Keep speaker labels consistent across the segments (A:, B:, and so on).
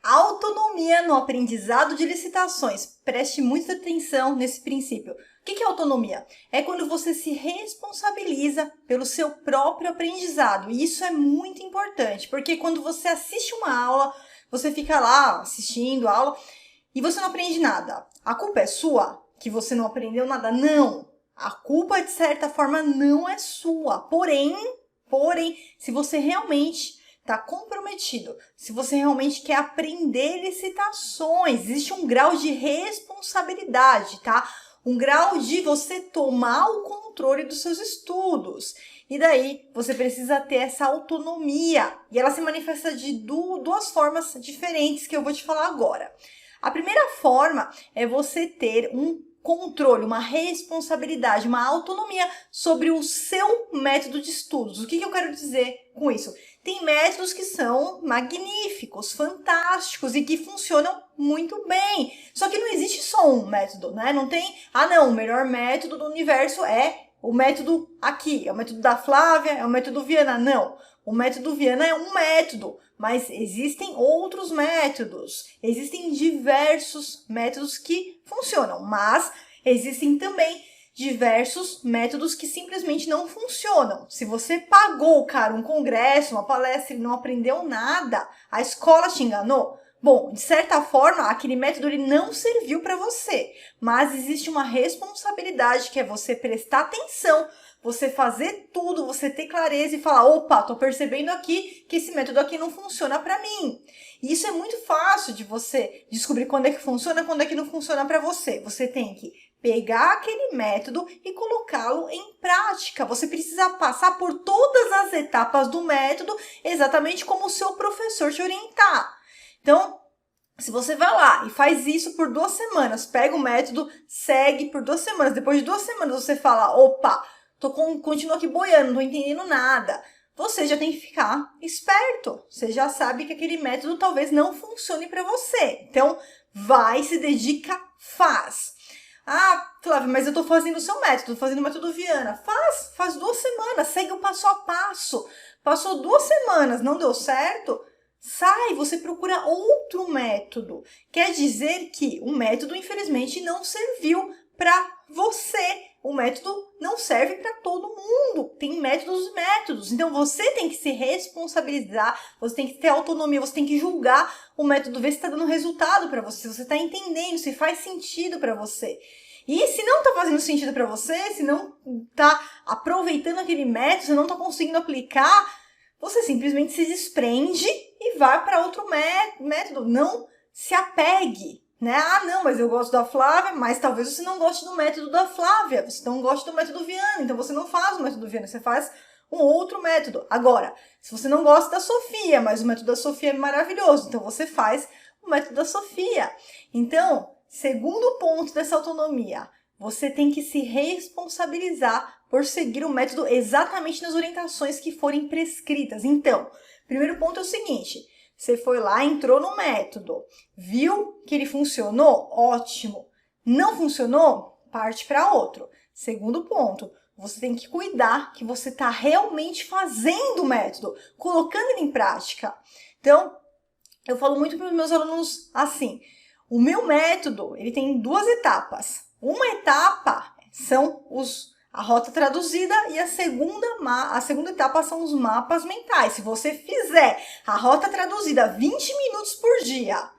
A: Autonomia no aprendizado de licitações. Preste muita atenção nesse princípio. O que é autonomia? É quando você se responsabiliza pelo seu próprio aprendizado. E isso é muito importante, porque quando você assiste uma aula, você fica lá assistindo a aula e você não aprende nada. A culpa é sua? Que você não aprendeu nada? Não! A culpa, de certa forma, não é sua. Porém, se você realmente está comprometido, se você realmente quer aprender licitações, existe um grau de responsabilidade, tá? Um grau de você tomar o controle dos seus estudos. E daí, você precisa ter essa autonomia. E ela se manifesta de duas formas diferentes que eu vou te falar agora. A primeira forma é você ter um controle, uma responsabilidade, uma autonomia sobre o seu método de estudos. O que eu quero dizer com isso? Tem métodos que são magníficos, fantásticos e que funcionam muito bem. Só que não existe só um método, né? Não tem, não, o melhor método do universo é o método aqui, é o método da Flávia, é o método Viana. Não, o método Viana é um método, mas existem outros métodos. Existem diversos métodos que funcionam, mas existem também diversos métodos que simplesmente não funcionam. Se você pagou, cara, um congresso, uma palestra e não aprendeu nada, a escola te enganou. Bom, de certa forma, aquele método ele não serviu para você, mas existe uma responsabilidade que é você prestar atenção, você fazer tudo, você ter clareza e falar, opa, tô percebendo aqui que esse método aqui não funciona para mim. E isso é muito fácil de você descobrir quando é que funciona e quando é que não funciona para você. Você tem que pegar aquele método e colocá-lo em prática. Você precisa passar por todas as etapas do método, exatamente como o seu professor te orientar. Então, se você vai lá e faz isso por 2 semanas, pega o método, segue por 2 semanas, depois de 2 semanas você fala, opa, continuo aqui boiando, não tô entendendo nada. Você já tem que ficar esperto. Você já sabe que aquele método talvez não funcione para você. Então, vai, se dedica, faz. Flávia, mas eu tô fazendo o seu método, tô fazendo o método Viana. Faz 2 semanas, segue o passo a passo. Passou 2 semanas, não deu certo? Sai, você procura outro método. Quer dizer que o método, infelizmente, não serviu para você. O método não serve para todo mundo. Tem métodos e métodos. Então, você tem que se responsabilizar, você tem que ter autonomia, você tem que julgar o método, ver se está dando resultado para você, se você está entendendo, se faz sentido para você. E se não está fazendo sentido para você, se não está aproveitando aquele método, se não está conseguindo aplicar, você simplesmente se desprende e vai para outro método. Não se apegue, né? Não, mas eu gosto da Flávia, mas talvez você não goste do método da Flávia. Você não gosta do método Viana, então você não faz o método Viana, você faz um outro método. Agora, se você não gosta da Sofia, mas o método da Sofia é maravilhoso, então você faz o método da Sofia. Então, segundo ponto dessa autonomia, você tem que se responsabilizar por seguir o método exatamente nas orientações que forem prescritas. Então, primeiro ponto é o seguinte, você foi lá, entrou no método, viu que ele funcionou? Ótimo. Não funcionou? Parte para outro. Segundo ponto, você tem que cuidar que você está realmente fazendo o método, colocando ele em prática. Então, eu falo muito para os meus alunos assim, o meu método ele tem 2 etapas. Uma etapa são a rota traduzida e a segunda etapa são os mapas mentais. Se você fizer a rota traduzida 20 minutos por dia,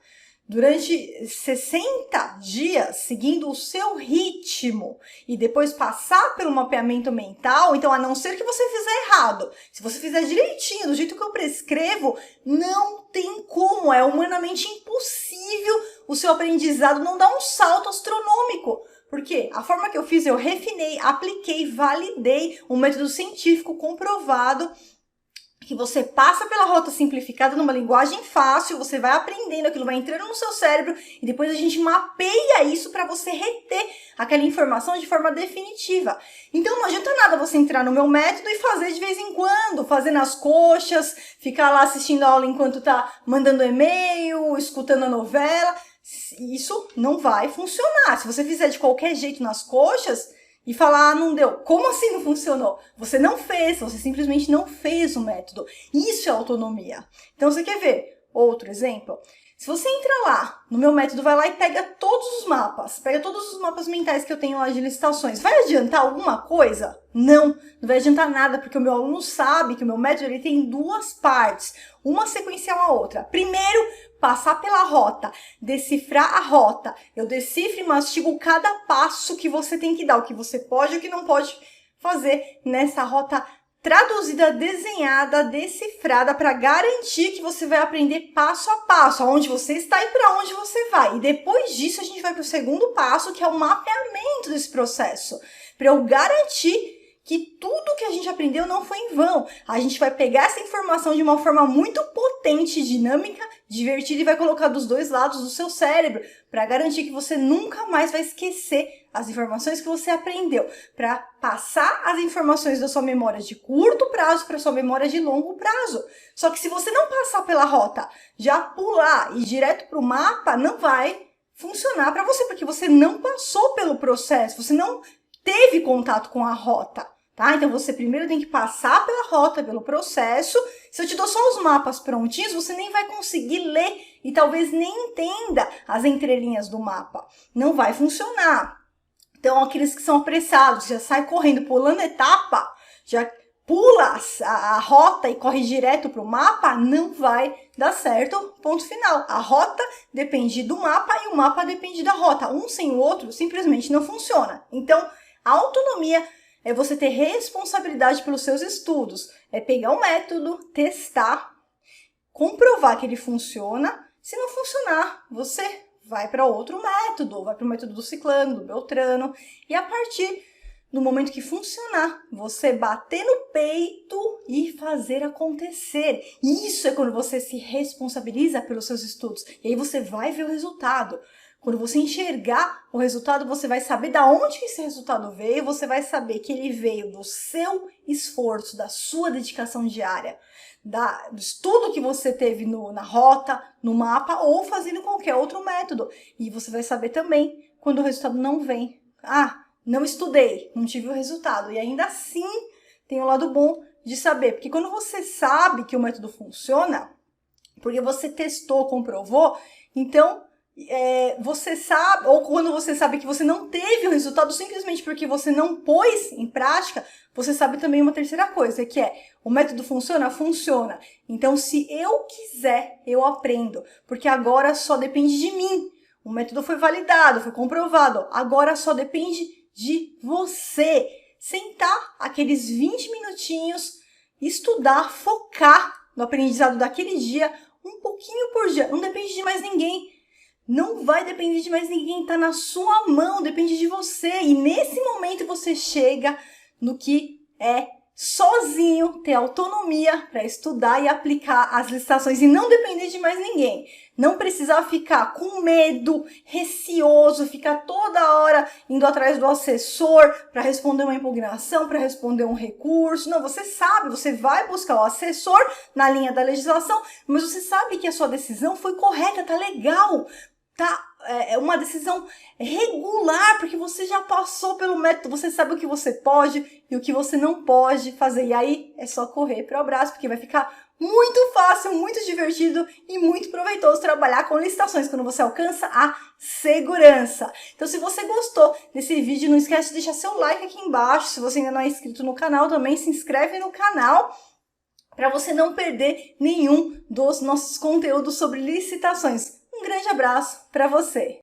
A: durante 60 dias, seguindo o seu ritmo e depois passar pelo mapeamento mental, então a não ser que você fizer errado, se você fizer direitinho, do jeito que eu prescrevo, não tem como, é humanamente impossível o seu aprendizado não dar um salto astronômico. Porque a forma que eu fiz, eu refinei, apliquei, validei um método científico comprovado que você passa pela rota simplificada numa linguagem fácil, você vai aprendendo, aquilo vai entrando no seu cérebro e depois a gente mapeia isso para você reter aquela informação de forma definitiva. Então não adianta nada você entrar no meu método e fazer de vez em quando, fazer nas coxas, ficar lá assistindo a aula enquanto tá mandando e-mail, escutando a novela. Isso não vai funcionar. Se você fizer de qualquer jeito nas coxas e falar, não deu. Como assim não funcionou? Você não fez, você simplesmente não fez o método. Isso é autonomia. Então, você quer ver outro exemplo? Se você entra lá, no meu método, vai lá e pega todos os mapas mentais que eu tenho lá de licitações. Vai adiantar alguma coisa? Não vai adiantar nada, porque o meu aluno sabe que o meu método ele tem duas partes, uma sequencial à outra. Primeiro, passar pela rota, decifrar a rota. Eu decifro e mastigo cada passo que você tem que dar, o que você pode e o que não pode fazer nessa rota traduzida, desenhada, decifrada, para garantir que você vai aprender passo a passo, aonde você está e para onde você vai. E depois disso, a gente vai para o segundo passo, que é o mapeamento desse processo, para eu garantir que tudo que a gente aprendeu não foi em vão. A gente vai pegar essa informação de uma forma muito potente, dinâmica, divertida e vai colocar dos dois lados do seu cérebro para garantir que você nunca mais vai esquecer as informações que você aprendeu, para passar as informações da sua memória de curto prazo para sua memória de longo prazo. Só que se você não passar pela rota, já pular e ir direto para o mapa, não vai funcionar para você, porque você não passou pelo processo, você não teve contato com a rota, tá? Então, você primeiro tem que passar pela rota, pelo processo. Se eu te dou só os mapas prontinhos, você nem vai conseguir ler e talvez nem entenda as entrelinhas do mapa. Não vai funcionar. Então, aqueles que são apressados, já sai correndo, pulando etapa, já pula a rota e corre direto para o mapa, não vai dar certo, ponto final. A rota depende do mapa e o mapa depende da rota. Um sem o outro simplesmente não funciona. Então, a autonomia é você ter responsabilidade pelos seus estudos. É pegar um método, testar, comprovar que ele funciona. Se não funcionar, você vai para outro método, vai para o método do ciclano, do beltrano. E a partir do momento que funcionar, você bater no peito e fazer acontecer. Isso é quando você se responsabiliza pelos seus estudos. E aí você vai ver o resultado. Quando você enxergar o resultado, você vai saber de onde esse resultado veio, você vai saber que ele veio do seu esforço, da sua dedicação diária, do estudo que você teve na rota, no mapa ou fazendo qualquer outro método. E você vai saber também quando o resultado não vem. Ah, não estudei, não tive o resultado. E ainda assim tem o lado bom de saber, porque quando você sabe que o método funciona, porque você testou, comprovou, então você sabe, ou quando você sabe que você não teve o resultado simplesmente porque você não pôs em prática, você sabe também uma terceira coisa, que é, o método funciona? Funciona. Então, se eu quiser, eu aprendo, porque agora só depende de mim. O método foi validado, foi comprovado, agora só depende de você. Sentar aqueles 20 minutinhos, estudar, focar no aprendizado daquele dia, um pouquinho por dia, não depende de mais ninguém. Não vai depender de mais ninguém, tá na sua mão, depende de você. E nesse momento você chega no que é sozinho ter autonomia para estudar e aplicar as licitações e não depender de mais ninguém. Não precisar ficar com medo, receoso, ficar toda hora indo atrás do assessor para responder uma impugnação, para responder um recurso. Não, você sabe, você vai buscar o assessor na linha da legislação, mas você sabe que a sua decisão foi correta, tá legal. Tá, é uma decisão regular, porque você já passou pelo método, você sabe o que você pode e o que você não pode fazer. E aí é só correr para o abraço, porque vai ficar muito fácil, muito divertido e muito proveitoso trabalhar com licitações quando você alcança a segurança. Então, se você gostou desse vídeo, não esquece de deixar seu like aqui embaixo. Se você ainda não é inscrito no canal, também se inscreve no canal para você não perder nenhum dos nossos conteúdos sobre licitações. Um grande abraço para você!